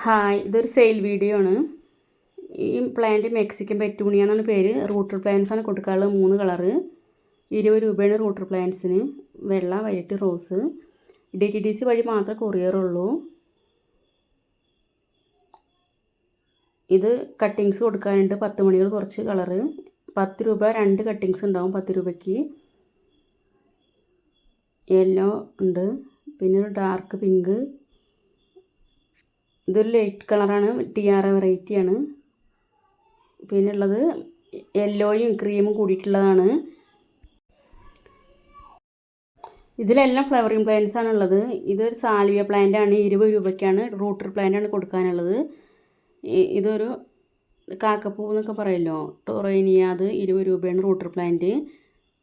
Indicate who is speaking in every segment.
Speaker 1: Hi, ഇതൊരു sale video ആണ്. ഈ പ്ലാന്റ് മെക്സിക്കൻ പെറ്റൂണിയ എന്നാണ് പേര്. റൂട്ടർ പ്ലാന്റ്സ് ആണ് കൊടുക്കാനുള്ളത്. 3 കളറ്. 20 രൂപയാണ് റൂട്ടർ പ്ലാന്റ്സിന്. വെള്ള, വൈലറ്റ്, റോസ്. DTDC വഴി മാത്രമേ കൊറിയർ ഉള്ളൂ. ഇത് കട്ടിങ്സ് കൊടുക്കാനുണ്ട്. 10 മണികൾ കുറച്ച് കളറ്. 10 രൂപ 2 കട്ടിങ്സ് ഉണ്ടാവും 10 രൂപയ്ക്ക്. യെല്ലോ ഉണ്ട്, പിന്നെ ഒരു ഡാർക്ക് പിങ്ക്. ഇതൊരു ലൈറ്റ് കളറാണ്, ടിയാറ വെറൈറ്റിയാണ്. പിന്നെ ഉള്ളത് യെല്ലോയും ക്രീമും കൂടിയിട്ടുള്ളതാണ്. ഇതിലെല്ലാം ഫ്ലവറിങ് പ്ലാന്റ്സ് ആണുള്ളത്. ഇതൊരു സാൽവിയ പ്ലാന്റ് ആണ്. 20 രൂപയ്ക്കാണ് റൂട്ടർ പ്ലാന്റ് ആണ് കൊടുക്കാനുള്ളത്. ഇതൊരു കാക്കപ്പൂ എന്നൊക്കെ പറയുമല്ലോ, ടൊറേനിയ, അത് 20 രൂപയാണ് റൂട്ടർ പ്ലാന്റ്.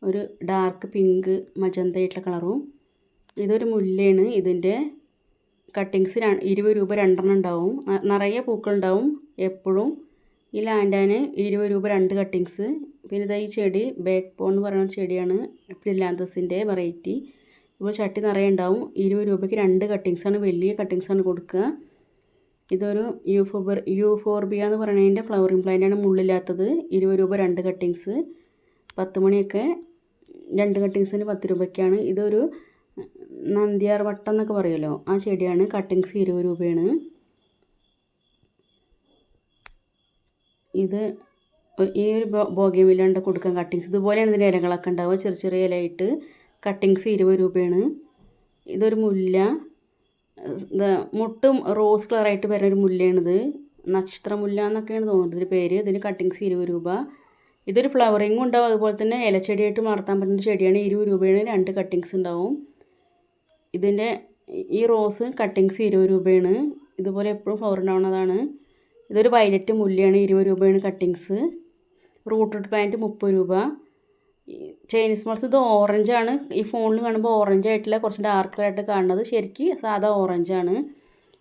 Speaker 1: ഒരു ഡാർക്ക് പിങ്ക് മജന്ത ആയിട്ടുള്ള കളറും. ഇതൊരു മുല്ലയാണ്. ഇതിൻ്റെ കട്ടിങ്സ് 20 രൂപ 2 ഉണ്ടാവും. നിറയെ പൂക്കളുണ്ടാവും എപ്പോഴും. ഈ ലാൻഡാന് 20 രൂപ 2 കട്ടിങ്സ്. പിന്നെ ഇതാ ഈ ചെടി ബാക്ക് ബോൺ എന്ന് പറയുന്ന ചെടിയാണ്, പ്രിലാന്തസിൻ്റെ വെറൈറ്റി. ഇപ്പോൾ ചട്ടി നിറയെ ഉണ്ടാവും. 20 രൂപയ്ക്ക് 2 കട്ടിങ്സാണ്, വലിയ കട്ടിങ്സാണ് കൊടുക്കുക. ഇതൊരു യൂഫോർബിയ എന്ന് പറയുന്നതിൻ്റെ ഫ്ലവറിങ് പ്ലാന്റാണ്, മുള്ളില്ലാത്തത്. 20 രൂപ 2 കട്ടിങ്സ്. 10 മണിയൊക്കെ 2 കട്ടിങ്സിന് 10 രൂപയ്ക്കാണ്. ഇതൊരു നന്ദ്യാർ വട്ടം എന്നൊക്കെ പറയുമല്ലോ, ആ ചെടിയാണ്. കട്ടിങ്സ് 20 രൂപയാണ്. ഇത് ഈ ഒരു ബോഗൻവില്ല കൊടുക്കാൻ കട്ടിങ്സ് ഇതുപോലെയാണ്. ഇതിൻ്റെ ഇലകളൊക്കെ ഉണ്ടാവുക, ചെറിയ ചെറിയ ഇലയായിട്ട്. കട്ടിങ്സ് 20 രൂപയാണ്. ഇതൊരു മുല്ല, മുട്ടും റോസ് കളറായിട്ട് വരുന്ന ഒരു മുല്ലയാണിത്. നക്ഷത്ര മുല്ല എന്നൊക്കെയാണ് തോന്നുന്നത് ഇതിൻ്റെ പേര്. ഇതിന് കട്ടിങ്സ് 20 രൂപ. ഇതൊരു ഫ്ലവറിങ്ങും ഉണ്ടാവും, അതുപോലെ തന്നെ ഇലച്ചെടിയായിട്ട് വളർത്താൻ പറ്റുന്ന ചെടിയാണ്. 20 രൂപയാണ് 2 കട്ടിങ്സ് ഉണ്ടാവും. ഇതിൻ്റെ ഈ റോസ് കട്ടിങ്സ് 20 രൂപയാണ്. ഇതുപോലെ എപ്പോഴും ഫ്ലവർ ഉണ്ടാവുന്നതാണ്. ഇതൊരു വയലറ്റ് മുല്ലയാണ്. 20 രൂപയാണ് കട്ടിങ്സ്. റൂട്ടഡ് പ്ലാന്റ് 30 രൂപ. ചൈനീസ് മൾസ് ഇത് ഓറഞ്ചാണ്. ഈ ഫോണിൽ കാണുമ്പോൾ ഓറഞ്ച് ആയിട്ടില്ല, കുറച്ച് ഡാർക്ക് കളറായിട്ട് കാണുന്നത്. ശരിക്കും സാധാ ഓറഞ്ചാണ്.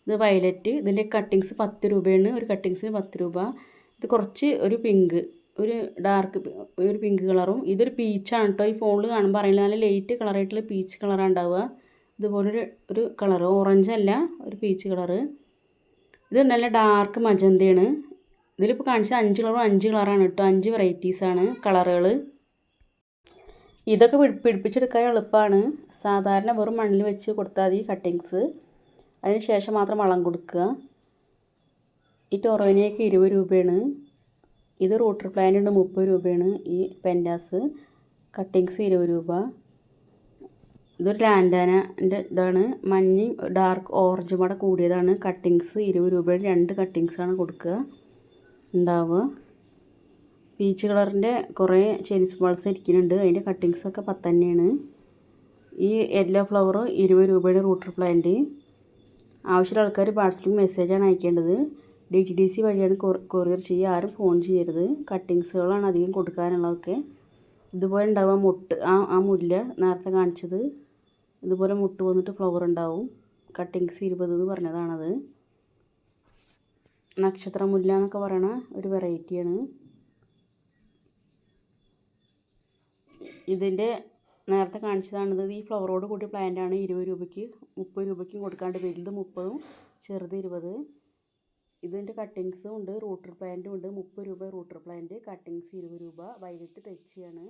Speaker 1: ഇത് വയലറ്റ്. ഇതിൻ്റെ കട്ടിങ്സ് 10 രൂപയാണ്. ഒരു കട്ടിങ്സിന് 10 രൂപ. ഇത് കുറച്ച് ഒരു പിങ്ക്, ഒരു ഡാർക്ക് ഒരു പിങ്ക് കളറും. ഇതൊരു പീച്ചാണ് കേട്ടോ. ഈ ഫോണിൽ കാണുമ്പോൾ അറിയില്ല, നല്ല ലൈറ്റ് കളറായിട്ടുള്ള പീച്ച് കളറാണ് ഉണ്ടാവുക. ഇതുപോലൊരു കളറ്, ഓറഞ്ച് അല്ല, ഒരു പീച്ച് കളറ്. ഇത് നല്ല ഡാർക്ക് മജന്തയാണ്. ഇതിലിപ്പോൾ കാണിച്ച 5 കളറും 5 കളറാണ് കേട്ടോ. 5 വെറൈറ്റീസാണ് കളറുകൾ. ഇതൊക്കെ പിടിപ്പിച്ചെടുക്കാൻ എളുപ്പമാണ്. സാധാരണ വെറും മണ്ണിൽ വെച്ച് കൊടുത്താൽ മതി കട്ടിങ്സ്. അതിന് ശേഷം മാത്രം വളം കൊടുക്കുക. ഈ ടൊറോനിയൊക്കെ 20 രൂപയാണ്. ഇത് റൂട്ടർ പ്ലാന്റ് ഉണ്ട്, 30 രൂപയാണ്. ഈ പെൻഡാസ് കട്ടിങ്സ് 20 രൂപ. ഇതൊരു ലാൻഡാനൻ്റെ ഇതാണ്, മഞ്ഞയും ഡാർക്ക് ഓറഞ്ചും കൂടെ കൂടിയതാണ്. കട്ടിങ്സ് 20 രൂപയുടെ 2 കട്ടിങ്സാണ് കൊടുക്കുക ഉണ്ടാവുക. പീച്ച് കളറിൻ്റെ കുറേ ചൈനീസ് ബൾസ് ഇരിക്കുന്നുണ്ട്. അതിൻ്റെ കട്ടിങ്സൊക്കെ 10 തന്നെയാണ്. ഈ യെല്ലോ ഫ്ലവർ 20 രൂപയുടെ റൂട്ടർ പ്ലാന്റ്. ആവശ്യമുള്ള ആൾക്കാർ വാട്സപ്പിൽ മെസ്സേജാണ് അയക്കേണ്ടത്. DTDC വഴിയാണ് കൊറിയർ ചെയ്യുക. ആരും ഫോൺ ചെയ്യരുത്. കട്ടിങ്സുകളാണ് അധികം കൊടുക്കാനുള്ളതൊക്കെ. ഇതുപോലെ ഉണ്ടാവുക മുട്ട്, ആ മുല്ല നേരത്തെ കാണിച്ചത്. ഇതുപോലെ മുട്ട് വന്നിട്ട് ഫ്ലവർ ഉണ്ടാവും. കട്ടിങ്സ് 20 എന്ന് പറഞ്ഞതാണത്. നക്ഷത്ര മുല്ല എന്നൊക്കെ പറയണ ഒരു വെറൈറ്റിയാണ്. ഇതിൻ്റെ നേരത്തെ കാണിച്ചതാണിത്. ഈ ഫ്ലവറോട് കൂടിയ പ്ലാന്റാണ്. 20 രൂപയ്ക്ക് 30 രൂപയ്ക്കും കൊടുക്കാണ്ട്. വലുത് 30ഉം ചെറുത് 20. ഇതിൻ്റെ കട്ടിങ്സും ഉണ്ട്, റൂട്ടർ പ്ലാന്റും ഉണ്ട്. 30 രൂപ റൂട്ടർ പ്ലാന്റ്, കട്ടിങ്സ് 20 രൂപ. വൈലറ്റ് തെച്ചിയാണ്.